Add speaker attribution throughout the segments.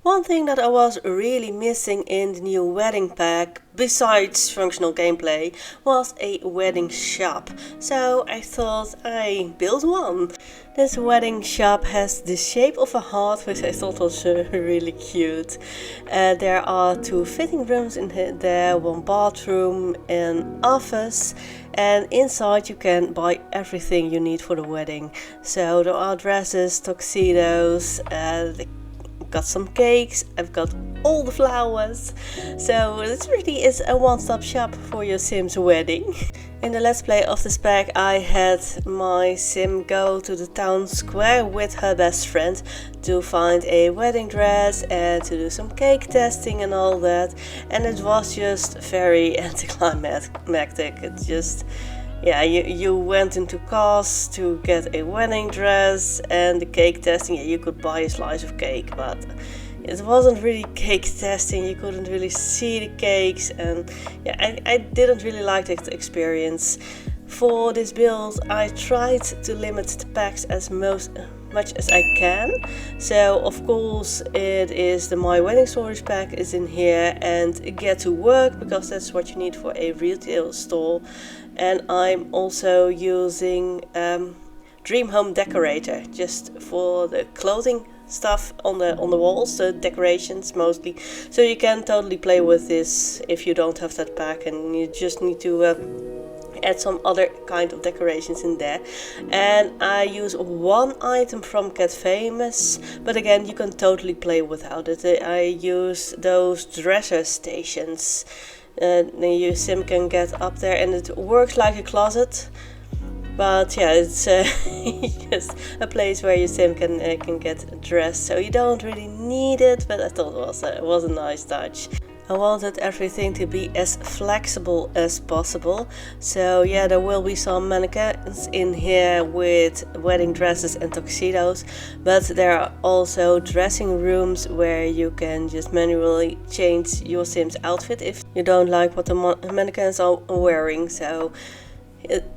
Speaker 1: One thing that I was really missing in the new wedding pack, besides functional gameplay, was a wedding shop. So I thought I built one. This wedding shop has the shape of a heart, which I thought was really cute. There are 2 fitting rooms in there, 1 bathroom, an office, and inside you can buy everything you need for the wedding. So there are dresses, tuxedos, got some cakes, I've got all the flowers, so this really is a one-stop shop for your Sim's wedding. In the let's play of this pack I had my Sim go to the town square with her best friend to find a wedding dress and to do some cake testing and all that, and it was just very anticlimactic. It just, yeah, you went into cost to get a wedding dress, and the cake testing, yeah, you could buy a slice of cake, but it wasn't really cake testing. You couldn't really see the cakes, and yeah, I didn't really like that experience. For this build I tried to limit the packs as much as I can. So of course it is the My Wedding Storage pack is in here, and Get to Work, because that's what you need for a retail store. And I'm also using Dream Home Decorator just for the clothing stuff on the walls, the decorations mostly. So you can totally play with this if you don't have that pack and you just need to add some other kind of decorations in there. And I use 1 item from Get Famous, but again you can totally play without it. I use those dresser stations. Your Sim can get up there and it works like a closet, but yeah, it's just a place where your Sim can get dressed, so you don't really need it, but I thought it was a nice touch. I wanted everything to be as flexible as possible, so yeah, there will be some mannequins in here with wedding dresses and tuxedos, but there are also dressing rooms where you can just manually change your Sim's outfit if you don't like what the mannequins are wearing. So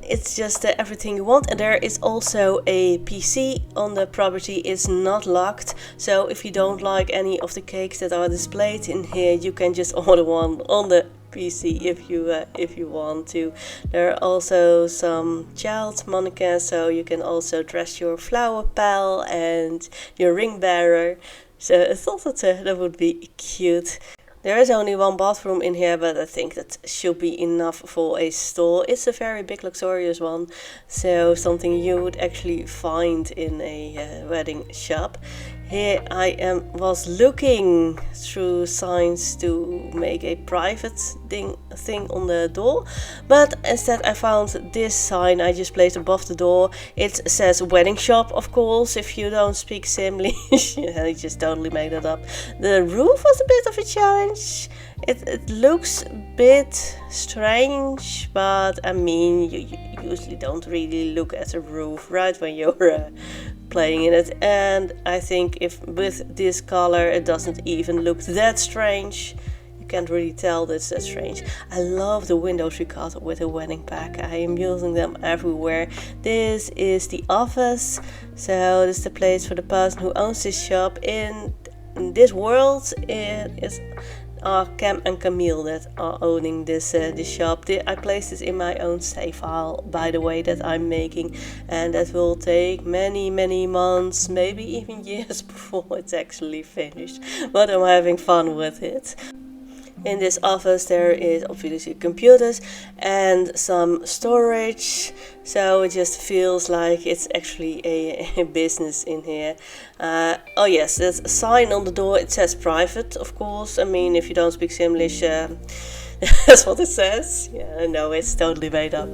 Speaker 1: it's just everything you want. And there is also a PC on the property. It's not locked, so if you don't like any of the cakes that are displayed in here, you can just order one on the PC if you want to. There are also some child mannequins, so you can also dress your flower pal and your ring bearer. So I thought that would be cute. There is only 1 bathroom in here, but I think that should be enough for a store. It's a very big luxurious one, so something you would actually find in a wedding shop. Here I was looking through signs to make a private thing on the door, but instead I found this sign I just placed above the door. It says wedding shop, of course, if you don't speak Simlish. I just totally made that up. The roof was a bit of a challenge. It looks a bit strange, but I mean, you usually don't really look at a roof, right, when you're playing in it. And I think if with this color it doesn't even look that strange. You can't really tell that's that strange. I love the windows we got with a wedding pack. I am using them everywhere. This is the office, so this is the place for the person who owns this shop. In this world it is Cam and Camille that are owning this shop. I placed this in my own save file, by the way, that I'm making, and that will take many months, maybe even years before it's actually finished, but I'm having fun with it. In this office there is obviously computers and some storage, so it just feels like it's actually a business in here. Oh yes, there's a sign on the door. It says private, of course. I mean, if you don't speak Simlish, that's what it says. Yeah, no, it's totally made up.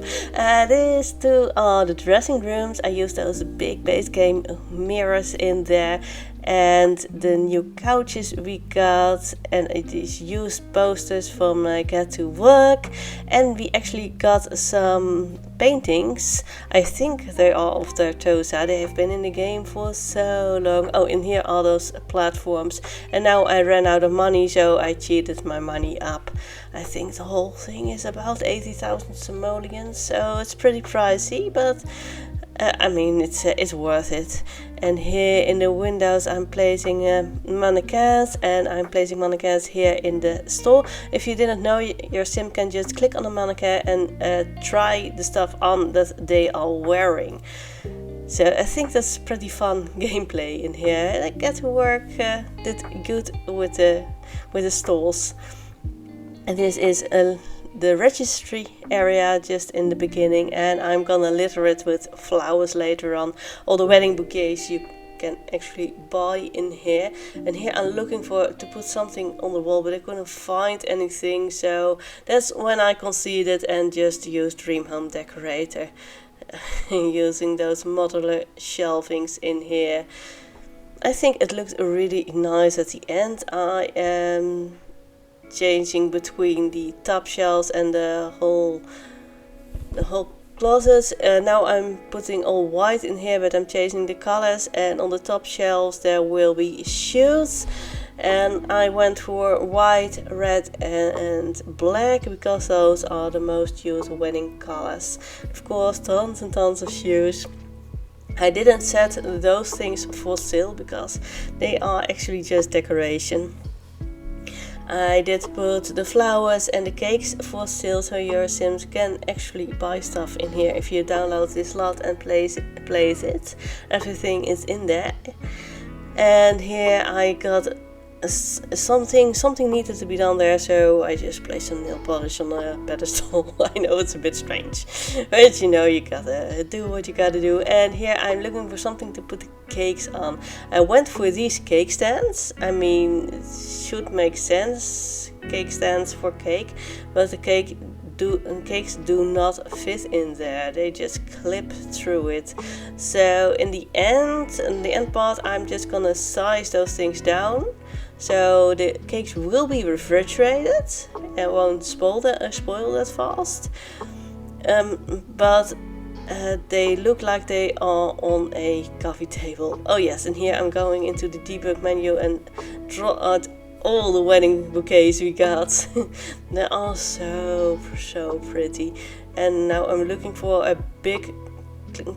Speaker 1: These 2 are the dressing rooms. I used those big base game mirrors in there, and the new couches we got, and it is used posters from Get to Work, and we actually got some paintings. I think they are of Tosa. They have been in the game for so long. Oh, in here are those platforms, and now I ran out of money, so I cheated my money up. I think the whole thing is about 80,000 simoleons, so it's pretty pricey, but I mean, it's worth it. And here in the windows I'm placing mannequins, and I'm placing mannequins here in the store. If you didn't know, your sim can just click on the mannequin and try the stuff on that they are wearing. So I think that's pretty fun gameplay in here. I get to work did good with the stalls. And this is the registry area just in the beginning, and I'm gonna litter it with flowers later on. All the wedding bouquets you can actually buy in here. And here I'm looking to put something on the wall, but I couldn't find anything, so that's when I conceded and just used Dream Home Decorator. Using those modular shelvings in here. I think it looked really nice at the end. I am changing between the top shelves and the whole closet. Now I'm putting all white in here, but I'm changing the colors, and on the top shelves there will be shoes. And I went for white, red and black because those are the most used wedding colors. Of course, tons and tons of shoes. I didn't set those things for sale because they are actually just decoration. I did put the flowers and the cakes for sale, so your sims can actually buy stuff in here if you download this lot and place it. Everything is in there. And here I got something needed to be done there, so I just placed some nail polish on a pedestal. I know it's a bit strange, but you know, you gotta do what you gotta do. And here I'm looking for something to put the cakes on. I went for these cake stands. I mean, it should make sense, cake stands for cake, but the cakes do not fit in there. They just clip through it. So in the end part, I'm just gonna size those things down. So the cakes will be refrigerated and won't spoil that fast. But they look like they are on a coffee table. Oh yes, and here I'm going into the debug menu and draw out all the wedding bouquets we got. They are so pretty. And now I'm looking for a big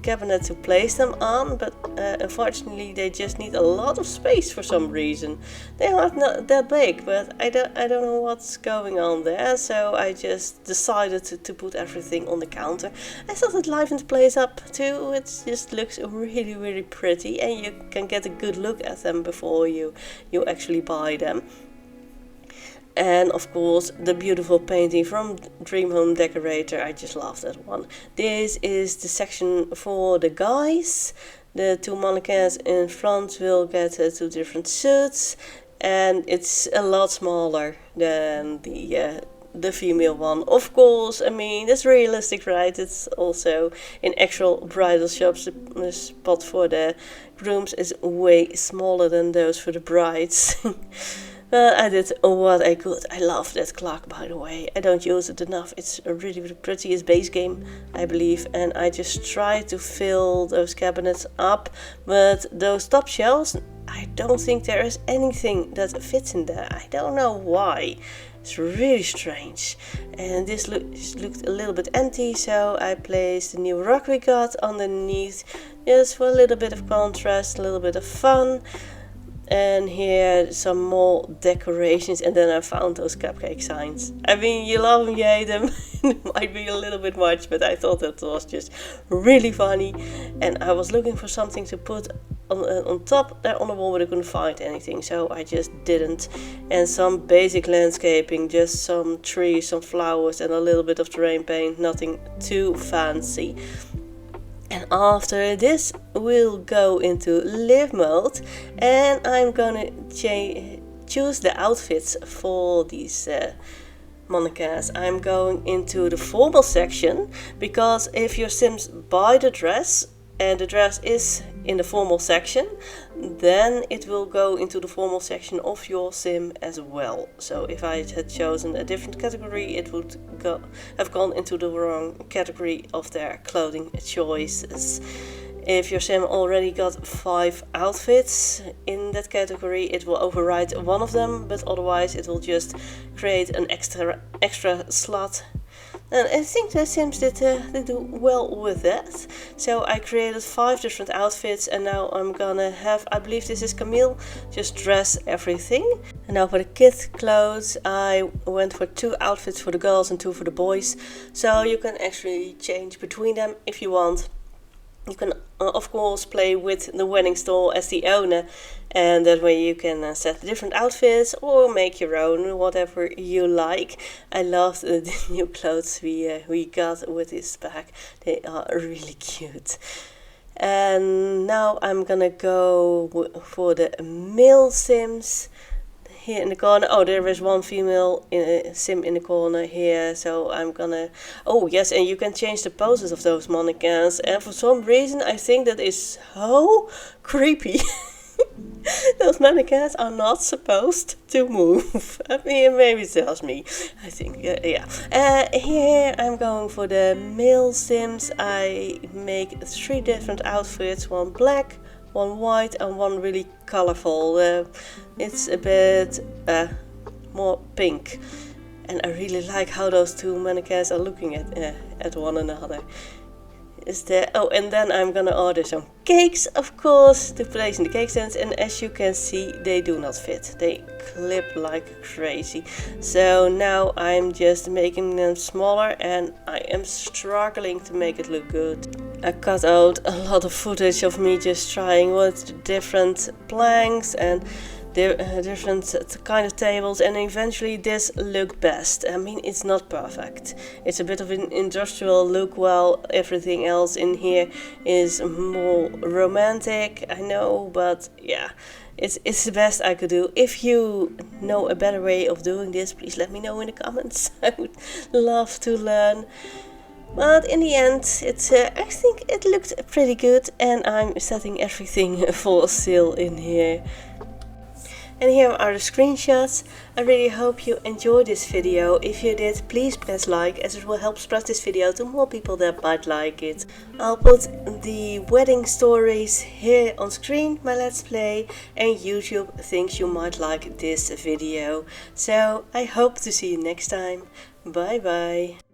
Speaker 1: cabinet to place them on, but unfortunately they just need a lot of space for some reason. They are not that big, but I don't know what's going on there, so I just decided to put everything on the counter. I thought it livened the place up too. It just looks really pretty, and you can get a good look at them before you actually buy them. And of course the beautiful painting from Dream Home Decorator. I just love that one. This is the section for the guys. The two mannequins in front will get 2 different suits, and it's a lot smaller than the female one. Of course, I mean, it's realistic, right? It's also in actual bridal shops. The spot for the grooms is way smaller than those for the brides. I did what I could. I love that clock, by the way. I don't use it enough. It's a really pretty. It's base game, I believe. And I just try to fill those cabinets up. But those top shelves, I don't think there is anything that fits in there. I don't know why. It's really strange. And this looked a little bit empty, so I placed the new rug we got underneath, just for a little bit of contrast, a little bit of fun. And here some more decorations, and then I found those cupcake signs. I mean, you love them, you hate them. It might be a little bit much, but I thought that was just really funny. And I was looking for something to put on top there on the wall, but I couldn't find anything, so I just didn't. And some basic landscaping, just some trees, some flowers, and a little bit of terrain paint, nothing too fancy. And after this, we'll go into live mode, and I'm gonna choose the outfits for these mannequins. I'm going into the formal section, because if your sims buy the dress and the dress is in the formal section, then it will go into the formal section of your sim as well. So if I had chosen a different category, it would have gone into the wrong category of their clothing choices. If your sim already got 5 outfits in that category, it will override one of them, but otherwise it will just create an extra slot And I think the Sims did do well with that. So I created 5 different outfits, and now I'm gonna have, I believe this is Camille, just dress everything. And now for the kid clothes, I went for 2 outfits for the girls and 2 for the boys. So you can actually change between them if you want. You can of course play with the wedding store as the owner, and that way you can set different outfits or make your own, whatever you like. I love the new clothes we got with this pack. They are really cute. And now I'm gonna go for the male Sims. Here in the corner, oh, there is one female sim in the corner here, so I'm gonna, oh yes, and you can change the poses of those mannequins, and for some reason I think that is so creepy. Those mannequins are not supposed to move. I mean, maybe it's just me, I think, yeah. Here I'm going for the male Sims. I make 3 different outfits, one black, one white and one really colorful. It's a bit more pink, and I really like how those 2 mannequins are looking at one another. Is there? Oh, and then I'm gonna order some cakes, of course, to place in the cake stands, and as you can see, they do not fit. They clip like crazy. So now I'm just making them smaller, and I am struggling to make it look good. I cut out a lot of footage of me just trying with different planks and different kind of tables, and eventually this looked best. I mean, it's not perfect. It's a bit of an industrial look, while everything else in here is more romantic, I know, but yeah, it's the best I could do. If you know a better way of doing this, please let me know in the comments. I would love to learn. But in the end, I think it looked pretty good, and I'm setting everything for sale in here. And here are the screenshots. I really hope you enjoyed this video. If you did, please press like, as it will help spread this video to more people that might like it. I'll put the wedding stories here on screen, my let's play, and YouTube thinks you might like this video. So I hope to see you next time. Bye bye.